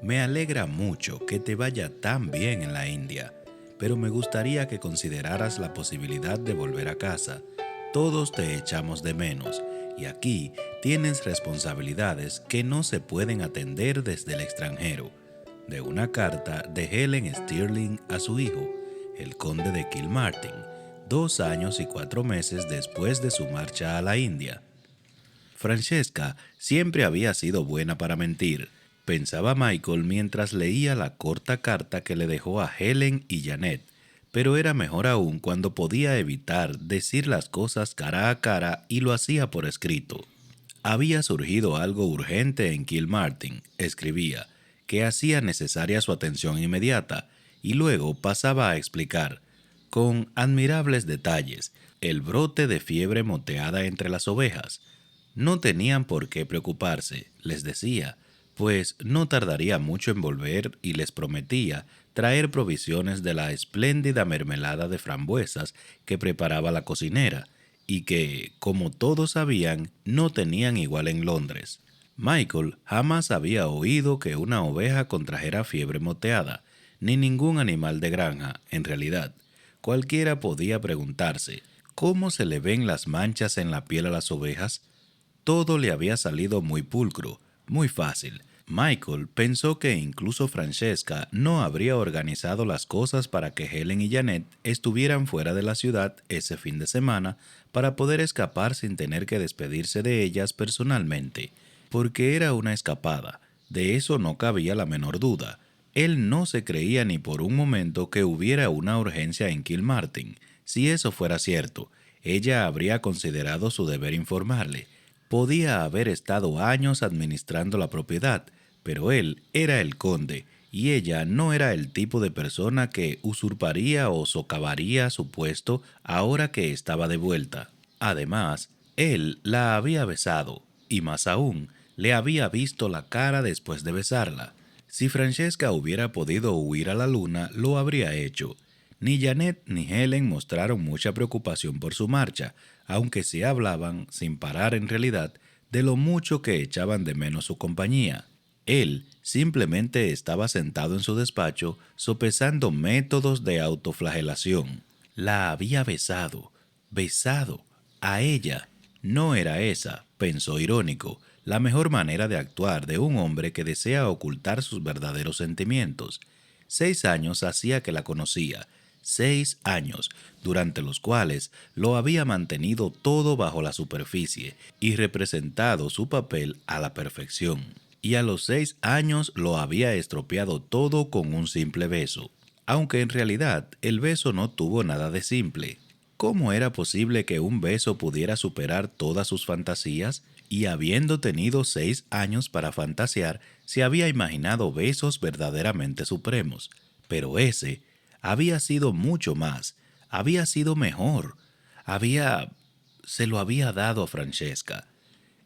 Me alegra mucho que te vaya tan bien en la India, pero me gustaría que consideraras la posibilidad de volver a casa. Todos te echamos de menos y aquí tienes responsabilidades que no se pueden atender desde el extranjero. De una carta de Helen Stirling a su hijo, el conde de Kilmartin, 2 años y 4 meses después de su marcha a la India. Francesca siempre había sido buena para mentir, pensaba Michael mientras leía la corta carta que le dejó a Helen y Janet, pero era mejor aún cuando podía evitar decir las cosas cara a cara y lo hacía por escrito. Había surgido algo urgente en Kilmartin, escribía, que hacía necesaria su atención inmediata, y luego pasaba a explicar, con admirables detalles, el brote de fiebre moteada entre las ovejas. No tenían por qué preocuparse, les decía, pues no tardaría mucho en volver y les prometía traer provisiones de la espléndida mermelada de frambuesas que preparaba la cocinera, y que, como todos sabían, no tenían igual en Londres. Michael jamás había oído que una oveja contrajera fiebre moteada, ni ningún animal de granja, en realidad. Cualquiera podía preguntarse, ¿cómo se le ven las manchas en la piel a las ovejas? Todo le había salido muy pulcro, muy fácil. Michael pensó que incluso Francesca no habría organizado las cosas para que Helen y Janet estuvieran fuera de la ciudad ese fin de semana para poder escapar sin tener que despedirse de ellas personalmente, porque era una escapada. De eso no cabía la menor duda. Él no se creía ni por un momento que hubiera una urgencia en Kilmartin. Si eso fuera cierto, ella habría considerado su deber informarle. Podía haber estado años administrando la propiedad, pero él era el conde y ella no era el tipo de persona que usurparía o socavaría su puesto ahora que estaba de vuelta. Además, él la había besado y más aún, le había visto la cara después de besarla. Si Francesca hubiera podido huir a la luna, lo habría hecho. Ni Janet ni Helen mostraron mucha preocupación por su marcha, aunque sí hablaban, sin parar en realidad, de lo mucho que echaban de menos su compañía. Él simplemente estaba sentado en su despacho, sopesando métodos de autoflagelación. La había besado, besado, a ella. No era esa, pensó irónico, la mejor manera de actuar de un hombre que desea ocultar sus verdaderos sentimientos. 6 años hacía que la conocía, 6 años, durante los cuales lo había mantenido todo bajo la superficie y representado su papel a la perfección. Y a los 6 años lo había estropeado todo con un simple beso, aunque en realidad el beso no tuvo nada de simple. ¿Cómo era posible que un beso pudiera superar todas sus fantasías? Y habiendo tenido 6 años para fantasear, se había imaginado besos verdaderamente supremos. Pero ese había sido mucho más, había sido mejor, había... se lo había dado a Francesca.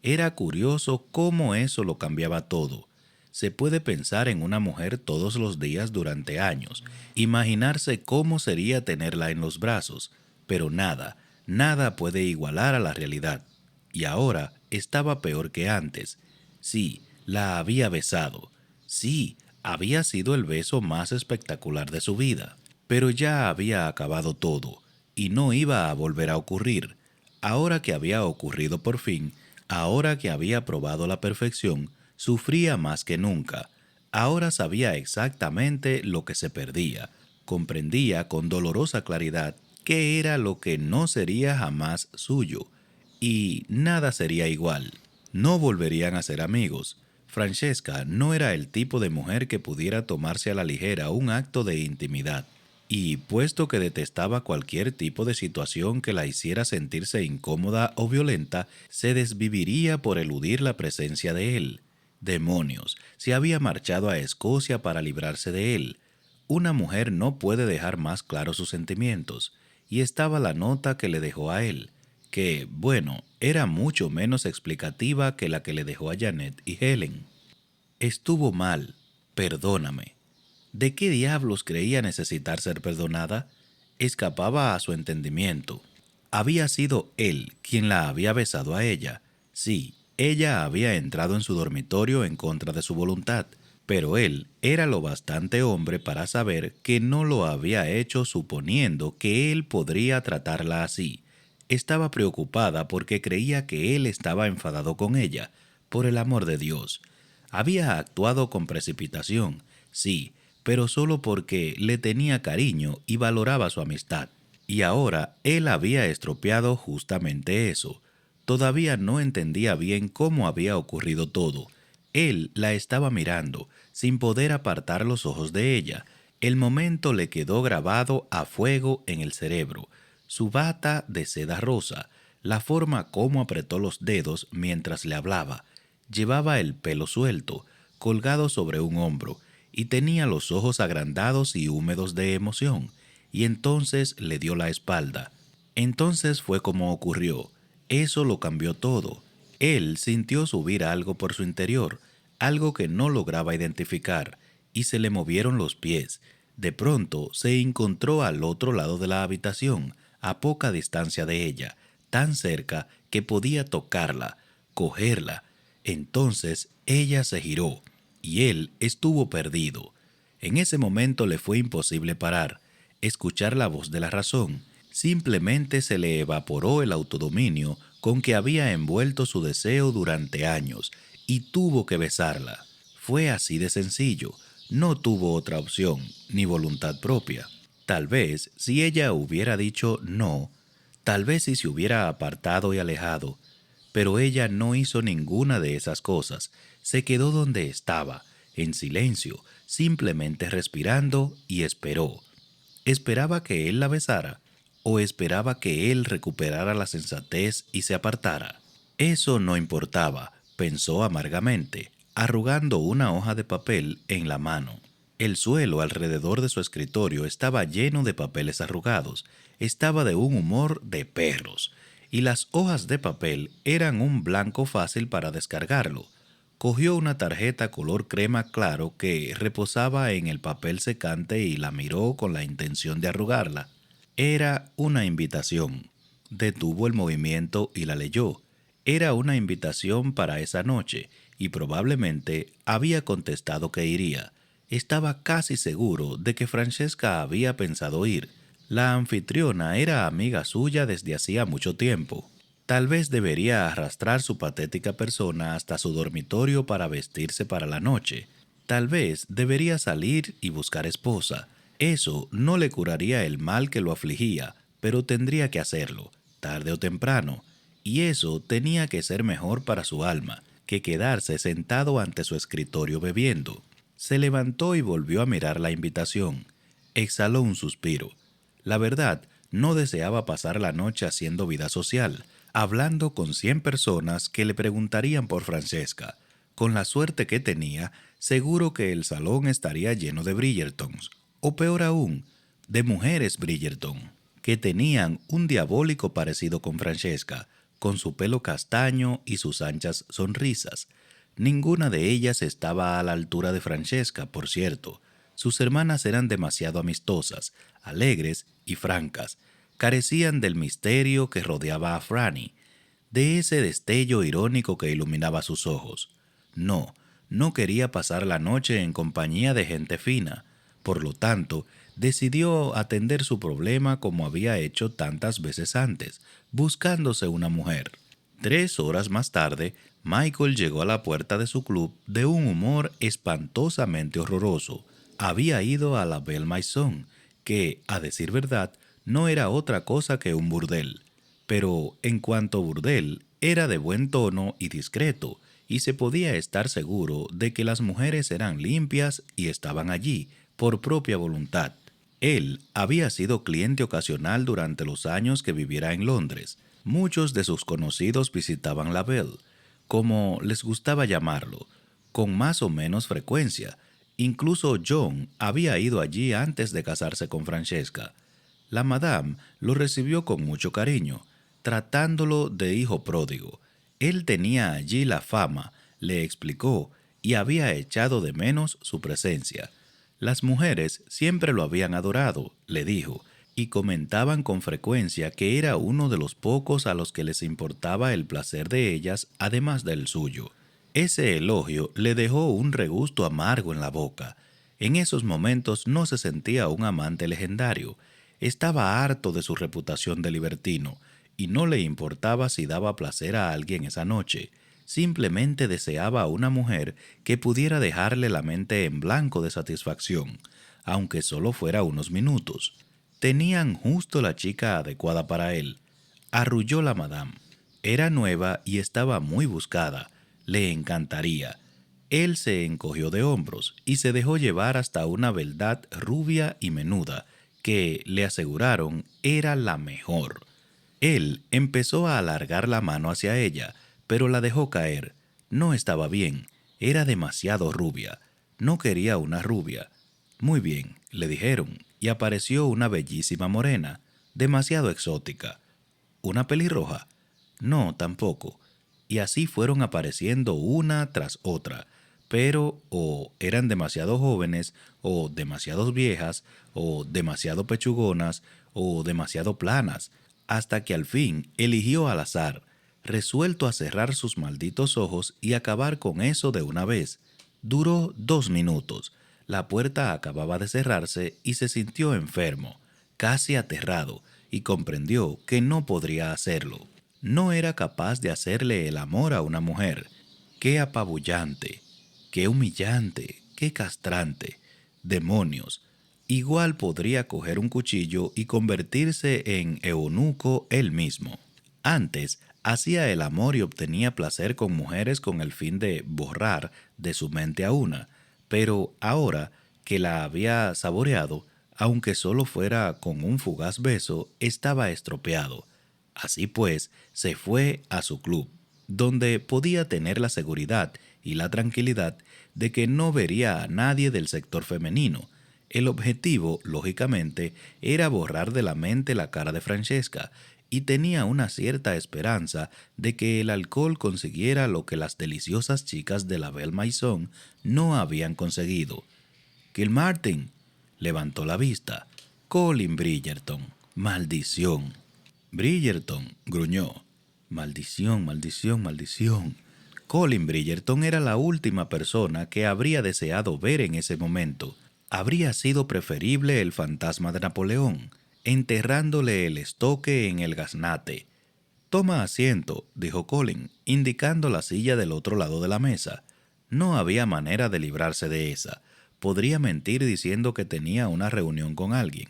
Era curioso cómo eso lo cambiaba todo. Se puede pensar en una mujer todos los días durante años, imaginarse cómo sería tenerla en los brazos, pero nada, nada puede igualar a la realidad. Y ahora estaba peor que antes. Sí, la había besado. Sí, había sido el beso más espectacular de su vida. Pero ya había acabado todo, y no iba a volver a ocurrir. Ahora que había ocurrido por fin, ahora que había probado la perfección, sufría más que nunca. Ahora sabía exactamente lo que se perdía. Comprendía con dolorosa claridad qué era lo que no sería jamás suyo. Y nada sería igual. No volverían a ser amigos. Francesca no era el tipo de mujer que pudiera tomarse a la ligera un acto de intimidad. Y puesto que detestaba cualquier tipo de situación que la hiciera sentirse incómoda o violenta, se desviviría por eludir la presencia de él. Demonios, se había marchado a Escocia para librarse de él. Una mujer no puede dejar más claros sus sentimientos, y estaba la nota que le dejó a él, que, bueno, era mucho menos explicativa que la que le dejó a Janet y Helen. Estuvo mal, perdóname. ¿De qué diablos creía necesitar ser perdonada? Escapaba a su entendimiento. Había sido él quien la había besado a ella. Sí, ella había entrado en su dormitorio en contra de su voluntad, pero él era lo bastante hombre para saber que no lo había hecho suponiendo que él podría tratarla así. Estaba preocupada porque creía que él estaba enfadado con ella. Por el amor de Dios. Había actuado con precipitación, sí, pero solo porque le tenía cariño y valoraba su amistad. Y ahora él había estropeado justamente eso. Todavía no entendía bien cómo había ocurrido todo. Él la estaba mirando, sin poder apartar los ojos de ella. El momento le quedó grabado a fuego en el cerebro. Su bata de seda rosa, la forma como apretó los dedos mientras le hablaba. Llevaba el pelo suelto, colgado sobre un hombro, y tenía los ojos agrandados y húmedos de emoción, y entonces le dio la espalda. Entonces fue como ocurrió. Eso lo cambió todo. Él sintió subir algo por su interior, algo que no lograba identificar, y se le movieron los pies. De pronto se encontró al otro lado de la habitación, a poca distancia de ella, tan cerca que podía tocarla, cogerla. Entonces ella se giró, y él estuvo perdido. En ese momento le fue imposible parar, escuchar la voz de la razón. Simplemente se le evaporó el autodominio con que había envuelto su deseo durante años, y tuvo que besarla. Fue así de sencillo. No tuvo otra opción, ni voluntad propia. Tal vez si ella hubiera dicho no, tal vez si se hubiera apartado y alejado, pero ella no hizo ninguna de esas cosas. Se quedó donde estaba, en silencio, simplemente respirando, y esperó. ¿Esperaba que él la besara? ¿O esperaba que él recuperara la sensatez y se apartara? Eso no importaba, pensó amargamente, arrugando una hoja de papel en la mano. El suelo alrededor de su escritorio estaba lleno de papeles arrugados. Estaba de un humor de perros, y las hojas de papel eran un blanco fácil para descargarlo. Cogió una tarjeta color crema claro que reposaba en el papel secante y la miró con la intención de arrugarla. Era una invitación. Detuvo el movimiento y la leyó. Era una invitación para esa noche, y probablemente había contestado que iría. Estaba casi seguro de que Francesca había pensado ir. La anfitriona era amiga suya desde hacía mucho tiempo. Tal vez debería arrastrar su patética persona hasta su dormitorio para vestirse para la noche. Tal vez debería salir y buscar esposa. Eso no le curaría el mal que lo afligía, pero tendría que hacerlo, tarde o temprano. Y eso tenía que ser mejor para su alma que quedarse sentado ante su escritorio bebiendo. Se levantó y volvió a mirar la invitación. Exhaló un suspiro. La verdad, no deseaba pasar la noche haciendo vida social, hablando con 100 personas que le preguntarían por Francesca. Con la suerte que tenía, seguro que el salón estaría lleno de Bridgertons, o peor aún, de mujeres Bridgerton, que tenían un diabólico parecido con Francesca, con su pelo castaño y sus anchas sonrisas. Ninguna de ellas estaba a la altura de Francesca, por cierto. Sus hermanas eran demasiado amistosas, alegres y francas. Carecían del misterio que rodeaba a Franny, de ese destello irónico que iluminaba sus ojos. No, no quería pasar la noche en compañía de gente fina. Por lo tanto, decidió atender su problema como había hecho tantas veces antes, buscándose una mujer. 3 horas más tarde, Michael llegó a la puerta de su club de un humor espantosamente horroroso. Había ido a la Belle Maison, que, a decir verdad, no era otra cosa que un burdel. Pero, en cuanto a burdel, era de buen tono y discreto, y se podía estar seguro de que las mujeres eran limpias y estaban allí, por propia voluntad. Él había sido cliente ocasional durante los años que viviera en Londres. Muchos de sus conocidos visitaban la Belle, como les gustaba llamarlo, con más o menos frecuencia. Incluso John había ido allí antes de casarse con Francesca. La madame lo recibió con mucho cariño, tratándolo de hijo pródigo. Él tenía allí la fama, le explicó, y había echado de menos su presencia. Las mujeres siempre lo habían adorado, le dijo, y comentaban con frecuencia que era uno de los pocos a los que les importaba el placer de ellas además del suyo. Ese elogio le dejó un regusto amargo en la boca. En esos momentos no se sentía un amante legendario. Estaba harto de su reputación de libertino y no le importaba si daba placer a alguien esa noche. Simplemente deseaba a una mujer que pudiera dejarle la mente en blanco de satisfacción, aunque solo fuera unos minutos. Tenían justo la chica adecuada para él. Arrulló la madame. Era nueva y estaba muy buscada. Le encantaría. Él se encogió de hombros y se dejó llevar hasta una beldad rubia y menuda, que, le aseguraron, era la mejor. Él empezó a alargar la mano hacia ella, pero la dejó caer. No estaba bien. Era demasiado rubia. No quería una rubia. Muy bien, le dijeron, y apareció una bellísima morena, demasiado exótica. ¿Una pelirroja? No, tampoco. Y así fueron apareciendo una tras otra, pero o eran demasiado jóvenes, o demasiado viejas, o demasiado pechugonas, o demasiado planas, hasta que al fin eligió al azar, resuelto a cerrar sus malditos ojos y acabar con eso de una vez. Duró 2 minutos. La puerta acababa de cerrarse y se sintió enfermo, casi aterrado, y comprendió que no podría hacerlo. No era capaz de hacerle el amor a una mujer. ¡Qué apabullante! ¡Qué humillante! ¡Qué castrante! ¡Demonios! Igual podría coger un cuchillo y convertirse en eunuco él mismo. Antes, hacía el amor y obtenía placer con mujeres con el fin de borrar de su mente a una, pero ahora que la había saboreado, aunque solo fuera con un fugaz beso, estaba estropeado. Así pues, se fue a su club, donde podía tener la seguridad y la tranquilidad de que no vería a nadie del sector femenino. El objetivo, lógicamente, era borrar de la mente la cara de Francesca, y tenía una cierta esperanza de que el alcohol consiguiera lo que las deliciosas chicas de la Belle Maison no habían conseguido. Kilmartin levantó la vista. Colin Bridgerton. Maldición. Bridgerton gruñó. Maldición, maldición, maldición. Colin Bridgerton era la última persona que habría deseado ver en ese momento. Habría sido preferible el fantasma de Napoleón, enterrándole el estoque en el gaznate. «Toma asiento», dijo Colin, indicando la silla del otro lado de la mesa. No había manera de librarse de esa. Podría mentir diciendo que tenía una reunión con alguien,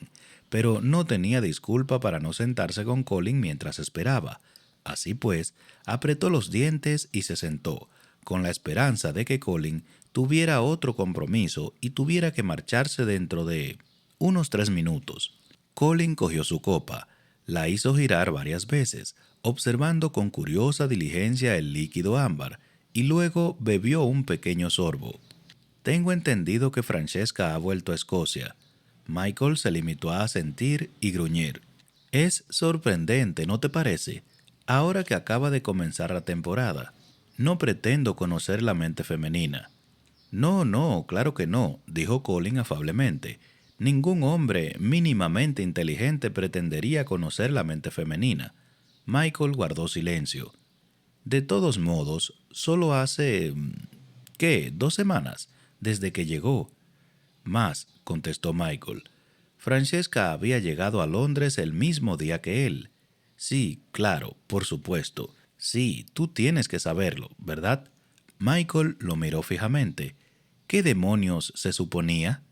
pero no tenía disculpa para no sentarse con Colin mientras esperaba. Así pues, apretó los dientes y se sentó, con la esperanza de que Colin tuviera otro compromiso y tuviera que marcharse dentro de unos 3 minutos. Colin cogió su copa, la hizo girar varias veces, observando con curiosa diligencia el líquido ámbar, y luego bebió un pequeño sorbo. «Tengo entendido que Francesca ha vuelto a Escocia». Michael se limitó a asentir y gruñir. «Es sorprendente, ¿no te parece? Ahora que acaba de comenzar la temporada. No pretendo conocer la mente femenina». «No, no, claro que no», dijo Colin afablemente. «Ningún hombre mínimamente inteligente pretendería conocer la mente femenina». Michael guardó silencio. «De todos modos, solo hace... ¿qué? 2 semanas, desde que llegó». «Más», contestó Michael. «Francesca había llegado a Londres el mismo día que él». «Sí, claro, por supuesto. Sí, tú tienes que saberlo, ¿verdad?» Michael lo miró fijamente. «¿Qué demonios se suponía?»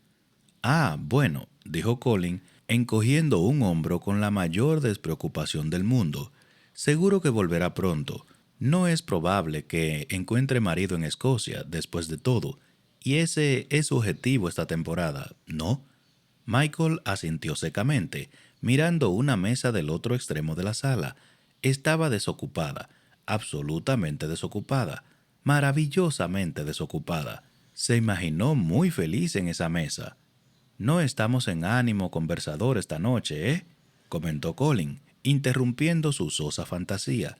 «Ah, bueno», dijo Colin, encogiendo un hombro con la mayor despreocupación del mundo. «Seguro que volverá pronto. No es probable que encuentre marido en Escocia, después de todo. Y ese es su objetivo esta temporada, ¿no?» Michael asintió secamente, mirando una mesa del otro extremo de la sala. Estaba desocupada, absolutamente desocupada, maravillosamente desocupada. Se imaginó muy feliz en esa mesa. «No estamos en ánimo conversador esta noche, ¿eh?», comentó Colin, interrumpiendo su sosa fantasía.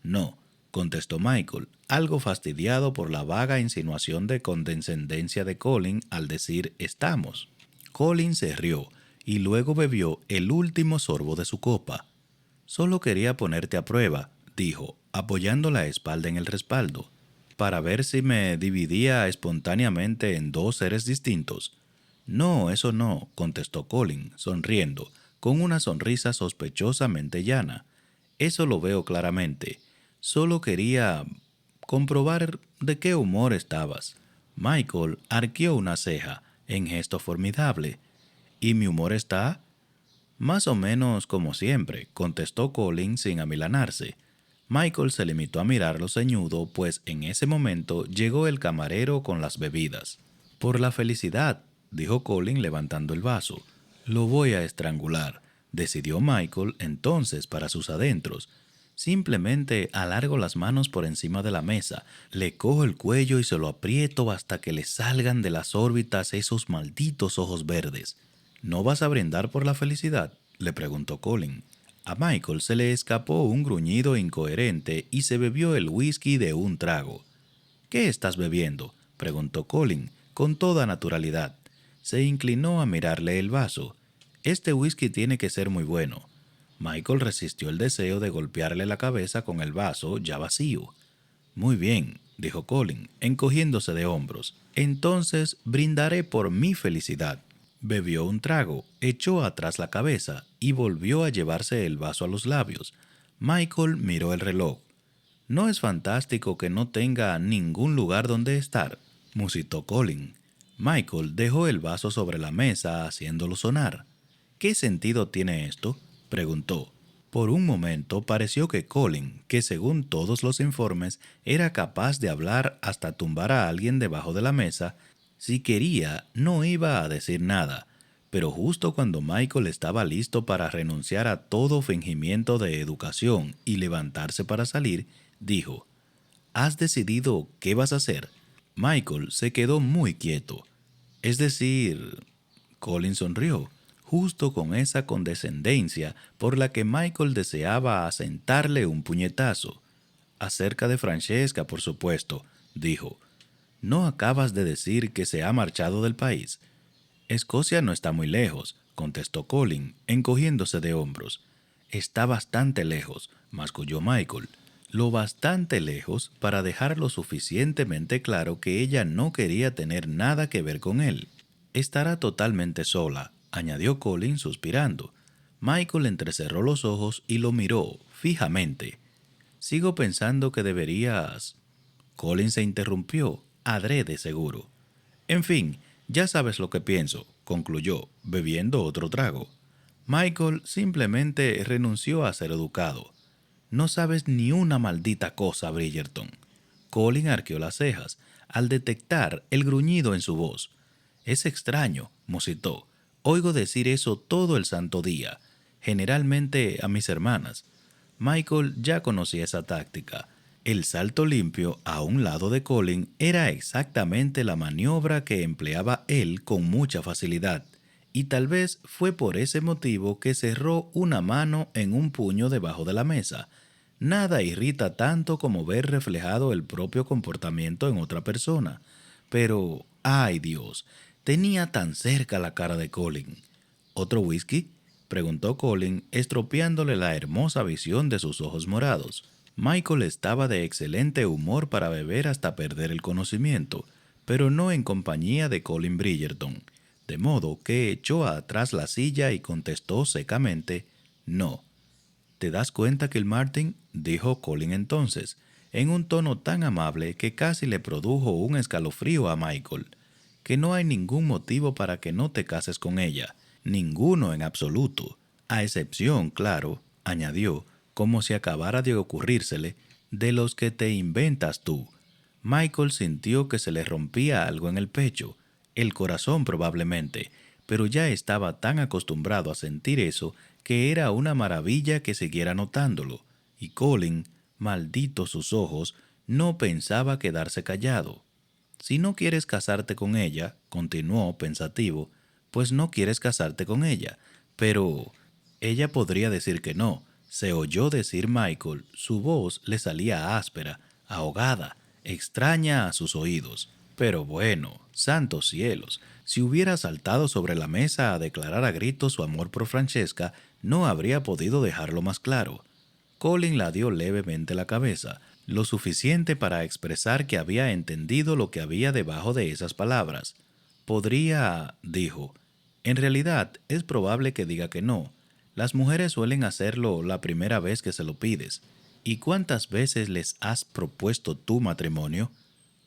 «No, contestó Michael, algo fastidiado por la vaga insinuación de condescendencia de Colin al decir estamos. Colin se rió y luego bebió el último sorbo de su copa. Solo quería ponerte a prueba, dijo, apoyando la espalda en el respaldo, para ver si me dividía espontáneamente en dos seres distintos. No, eso no, contestó Colin, sonriendo, con una sonrisa sospechosamente llana. Eso lo veo claramente. Solo quería comprobar de qué humor estabas. Michael arqueó una ceja, en gesto formidable. ¿Y mi humor está? Más o menos como siempre, contestó Colin sin amilanarse. Michael se limitó a mirarlo ceñudo, pues en ese momento llegó el camarero con las bebidas. Por la felicidad, dijo Colin levantando el vaso. Lo voy a estrangular, decidió Michael entonces para sus adentros. Simplemente alargo las manos por encima de la mesa, le cojo el cuello y se lo aprieto hasta que le salgan de las órbitas esos malditos ojos verdes. ¿No vas a brindar por la felicidad?, le preguntó Colin. A Michael se le escapó un gruñido incoherente y se bebió el whisky de un trago. ¿Qué estás bebiendo?, preguntó Colin, con toda naturalidad. Se inclinó a mirarle el vaso. Este whisky tiene que ser muy bueno. Michael resistió el deseo de golpearle la cabeza con el vaso ya vacío. Muy bien, dijo Colin, encogiéndose de hombros. Entonces brindaré por mi felicidad. Bebió un trago, echó atrás la cabeza y volvió a llevarse el vaso a los labios. Michael miró el reloj. «¿No es fantástico que no tenga ningún lugar donde estar?», musitó Colin. Michael dejó el vaso sobre la mesa haciéndolo sonar. «¿Qué sentido tiene esto?», preguntó. Por un momento pareció que Colin, que según todos los informes era capaz de hablar hasta tumbar a alguien debajo de la mesa, si quería no iba a decir nada, pero justo cuando Michael estaba listo para renunciar a todo fingimiento de educación y levantarse para salir, dijo: «¿Has decidido qué vas a hacer?». Michael se quedó muy quieto. «Es decir…». Colin sonrió, justo con esa condescendencia por la que Michael deseaba asentarle un puñetazo. «Acerca de Francesca, por supuesto», dijo. «¿No acabas de decir que se ha marchado del país?». «Escocia no está muy lejos», contestó Colin, encogiéndose de hombros. «Está bastante lejos», masculló Michael. «Lo bastante lejos para dejar lo suficientemente claro que ella no quería tener nada que ver con él. Estará totalmente sola», añadió Colin suspirando. Michael entrecerró los ojos y lo miró fijamente. «Sigo pensando que deberías…». Colin se interrumpió, adrede seguro. «En fin, ya sabes lo que pienso», concluyó, bebiendo otro trago. Michael simplemente renunció a ser educado. «No sabes ni una maldita cosa, Bridgerton». Colin arqueó las cejas al detectar el gruñido en su voz. «Es extraño», musitó. «Oigo decir eso todo el santo día, generalmente a mis hermanas». Michael ya conocía esa táctica. El salto limpio a un lado de Colin era exactamente la maniobra que empleaba él con mucha facilidad, y tal vez fue por ese motivo que cerró una mano en un puño debajo de la mesa. Nada irrita tanto como ver reflejado el propio comportamiento en otra persona. Pero, ¡ay Dios!, tenía tan cerca la cara de Colin. «¿Otro whisky?», preguntó Colin, estropeándole la hermosa visión de sus ojos morados. Michael estaba de excelente humor para beber hasta perder el conocimiento, pero no en compañía de Colin Bridgerton, de modo que echó atrás la silla y contestó secamente: «No». «¿Te das cuenta, Kilmartin?», dijo Colin entonces, en un tono tan amable que casi le produjo un escalofrío a Michael, «que no hay ningún motivo para que no te cases con ella, ninguno en absoluto, a excepción, claro», añadió, como si acabara de ocurrírsele, «de los que te inventas tú». Michael sintió que se le rompía algo en el pecho, el corazón probablemente, pero ya estaba tan acostumbrado a sentir eso que era una maravilla que siguiera notándolo, y Colin, malditos sus ojos, no pensaba quedarse callado. «Si no quieres casarte con ella», continuó pensativo, «pues no quieres casarte con ella, pero ella podría decir que no. se oyó decir Michael. Su voz le salía áspera, ahogada, extraña a sus oídos. Pero bueno, santos cielos, si hubiera saltado sobre la mesa a declarar a gritos su amor por Francesca, no habría podido dejarlo más claro. Colin la dio levemente la cabeza, lo suficiente para expresar que había entendido lo que había debajo de esas palabras. Podría, dijo. En realidad, es probable que diga que no. Las mujeres suelen hacerlo la primera vez que se lo pides. ¿Y cuántas veces les has propuesto tu matrimonio?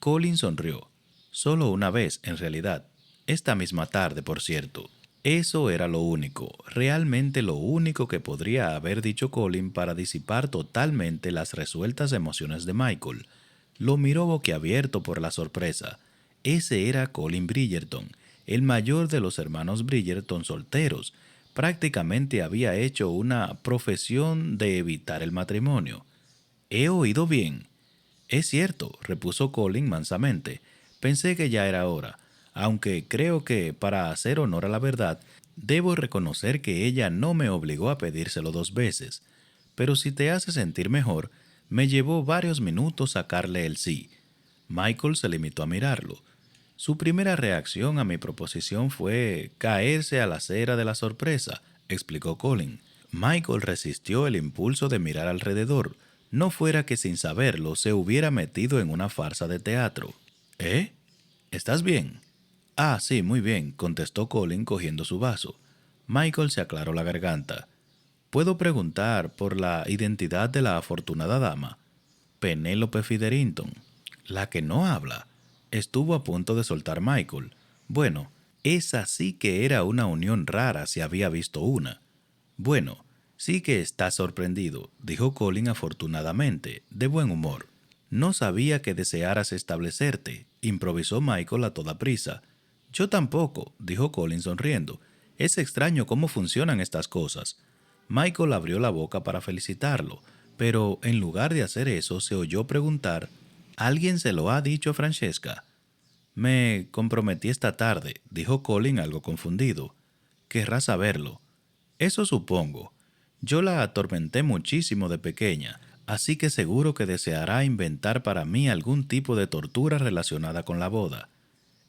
Colin sonrió. Solo una vez, en realidad. Esta misma tarde, por cierto. Eso era lo único, realmente lo único que podría haber dicho Colin para disipar totalmente las resueltas emociones de Michael. Lo miró boquiabierto por la sorpresa. Ese era Colin Bridgerton, el mayor de los hermanos Bridgerton solteros. Prácticamente había hecho una profesión de evitar el matrimonio. ¿He oído bien? Es cierto, repuso Colin mansamente. Pensé que ya era hora, aunque creo que, para hacer honor a la verdad, debo reconocer que ella no me obligó a pedírselo 2 veces. Pero si te hace sentir mejor, me llevó varios minutos sacarle el sí. Michael se limitó a mirarlo. Su primera reacción a mi proposición fue caerse a la cera de la sorpresa, explicó Colin. Michael resistió el impulso de mirar alrededor, no fuera que sin saberlo se hubiera metido en una farsa de teatro. ¿Eh? ¿Estás bien? Ah, sí, muy bien, contestó Colin cogiendo su vaso. Michael se aclaró la garganta. ¿Puedo preguntar por la identidad de la afortunada dama? Penélope Featherington. La que no habla. Estuvo a punto de soltar Michael. Bueno, esa sí que era una unión rara si había visto una. Bueno, sí que estás sorprendido, dijo Colin afortunadamente, de buen humor. No sabía que desearas establecerte, improvisó Michael a toda prisa. Yo tampoco, dijo Colin sonriendo. Es extraño cómo funcionan estas cosas. Michael abrió la boca para felicitarlo, pero en lugar de hacer eso se oyó preguntar: ¿Alguien se lo ha dicho a Francesca? Me comprometí esta tarde, dijo Colin algo confundido. Querrá saberlo. Eso supongo. Yo la atormenté muchísimo de pequeña, así que seguro que deseará inventar para mí algún tipo de tortura relacionada con la boda.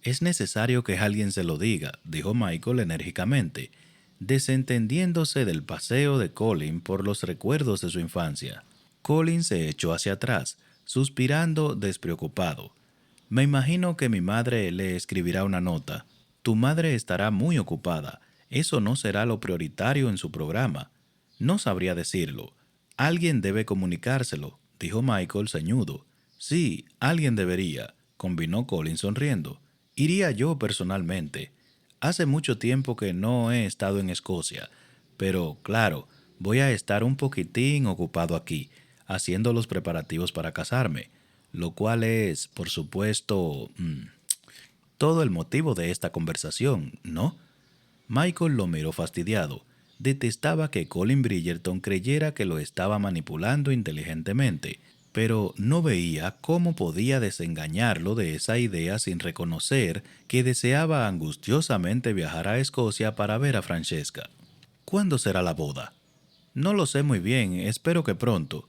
Es necesario que alguien se lo diga, dijo Michael enérgicamente, desentendiéndose del paseo de Colin por los recuerdos de su infancia. Colin se echó hacia atrás, suspirando despreocupado. Me imagino que mi madre le escribirá una nota. Tu madre estará muy ocupada. Eso no será lo prioritario en su programa. No sabría decirlo. Alguien debe comunicárselo, dijo Michael ceñudo. Sí, alguien debería, combinó Colin sonriendo. Iría yo personalmente. Hace mucho tiempo que no he estado en Escocia, pero claro, voy a estar un poquitín ocupado aquí, haciendo los preparativos para casarme, lo cual es, por supuesto, todo el motivo de esta conversación, ¿no? Michael lo miró fastidiado. Detestaba que Colin Bridgerton creyera que lo estaba manipulando inteligentemente, pero no veía cómo podía desengañarlo de esa idea sin reconocer que deseaba angustiosamente viajar a Escocia para ver a Francesca. ¿Cuándo será la boda? No lo sé muy bien, espero que pronto.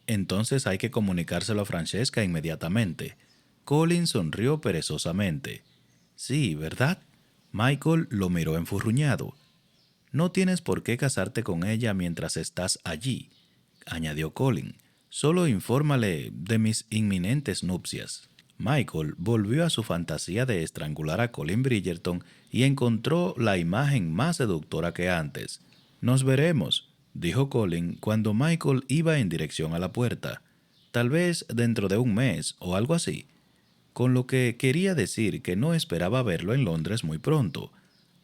Entonces hay que comunicárselo a Francesca inmediatamente. Colin sonrió perezosamente. Sí, ¿verdad? Michael lo miró enfurruñado. No tienes por qué casarte con ella mientras estás allí, añadió Colin. Solo infórmale de mis inminentes nupcias. Michael volvió a su fantasía de estrangular a Colin Bridgerton y encontró la imagen más seductora que antes. Nos veremos, dijo Colin cuando Michael iba en dirección a la puerta. Tal vez dentro de un mes o algo así. Con lo que quería decir que no esperaba verlo en Londres muy pronto.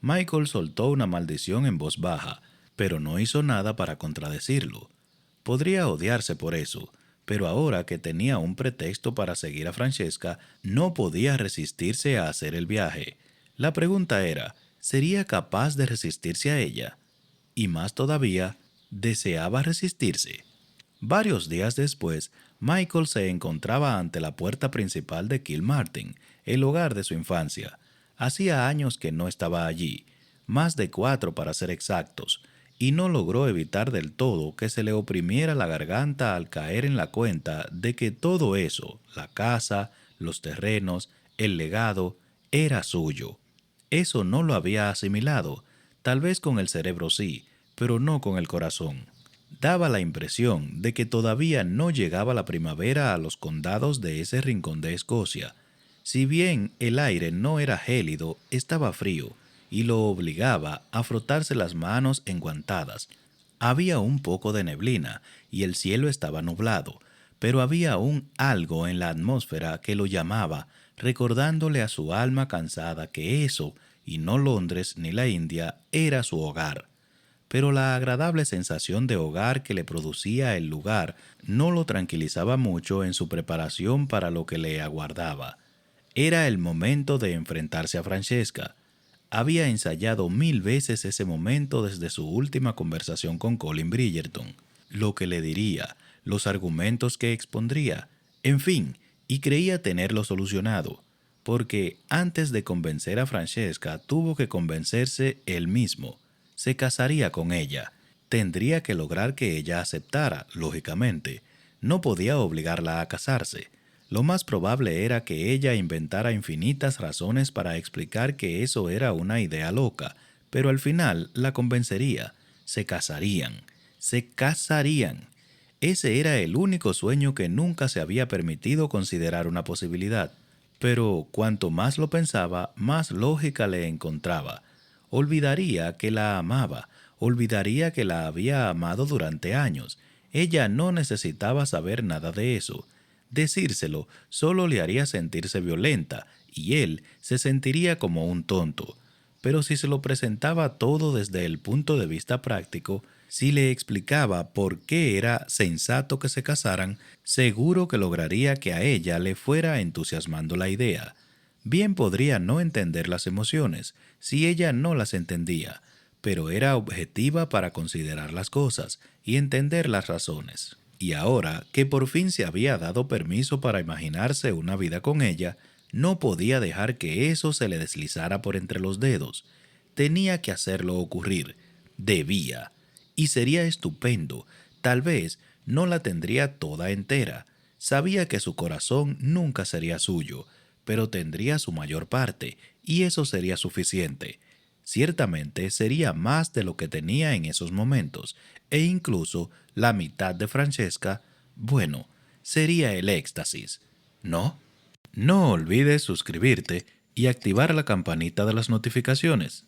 Michael soltó una maldición en voz baja, pero no hizo nada para contradecirlo. Podría odiarse por eso, pero ahora que tenía un pretexto para seguir a Francesca, no podía resistirse a hacer el viaje. La pregunta era, ¿sería capaz de resistirse a ella? Y más todavía, ¿deseaba resistirse? Varios días después, Michael se encontraba ante la puerta principal de Kilmartin, el hogar de su infancia. Hacía años que no estaba allí, más de 4 para ser exactos, y no logró evitar del todo que se le oprimiera la garganta al caer en la cuenta de que todo eso, la casa, los terrenos, el legado, era suyo. Eso no lo había asimilado, tal vez con el cerebro sí, pero no con el corazón. Daba la impresión de que todavía no llegaba la primavera a los condados de ese rincón de Escocia. Si bien el aire no era gélido, estaba frío, y lo obligaba a frotarse las manos enguantadas. Había un poco de neblina, y el cielo estaba nublado, pero había aún algo en la atmósfera que lo llamaba, recordándole a su alma cansada que eso, y no Londres ni la India, era su hogar. Pero la agradable sensación de hogar que le producía el lugar no lo tranquilizaba mucho en su preparación para lo que le aguardaba. Era el momento de enfrentarse a Francesca. Había ensayado 1000 veces ese momento desde su última conversación con Colin Bridgerton. Lo que le diría, los argumentos que expondría, en fin, y creía tenerlo solucionado, porque antes de convencer a Francesca tuvo que convencerse él mismo. Se casaría con ella. Tendría que lograr que ella aceptara, lógicamente. No podía obligarla a casarse. Lo más probable era que ella inventara infinitas razones para explicar que eso era una idea loca, pero al final la convencería. Se casarían. Se casarían. Ese era el único sueño que nunca se había permitido considerar una posibilidad. Pero cuanto más lo pensaba, más lógica le encontraba. Olvidaría que la amaba, olvidaría que la había amado durante años. Ella no necesitaba saber nada de eso. Decírselo solo le haría sentirse violenta y él se sentiría como un tonto. Pero si se lo presentaba todo desde el punto de vista práctico, si le explicaba por qué era sensato que se casaran, seguro que lograría que a ella le fuera entusiasmando la idea. Bien podría no entender las emociones, si ella no las entendía, pero era objetiva para considerar las cosas y entender las razones. Y ahora que por fin se había dado permiso para imaginarse una vida con ella, no podía dejar que eso se le deslizara por entre los dedos. Tenía que hacerlo ocurrir. Debía. Y sería estupendo. Tal vez no la tendría toda entera. Sabía que su corazón nunca sería suyo, pero tendría su mayor parte, y eso sería suficiente. Ciertamente sería más de lo que tenía en esos momentos, e incluso la mitad de Francesca, bueno, sería el éxtasis, ¿no? No olvides suscribirte y activar la campanita de las notificaciones.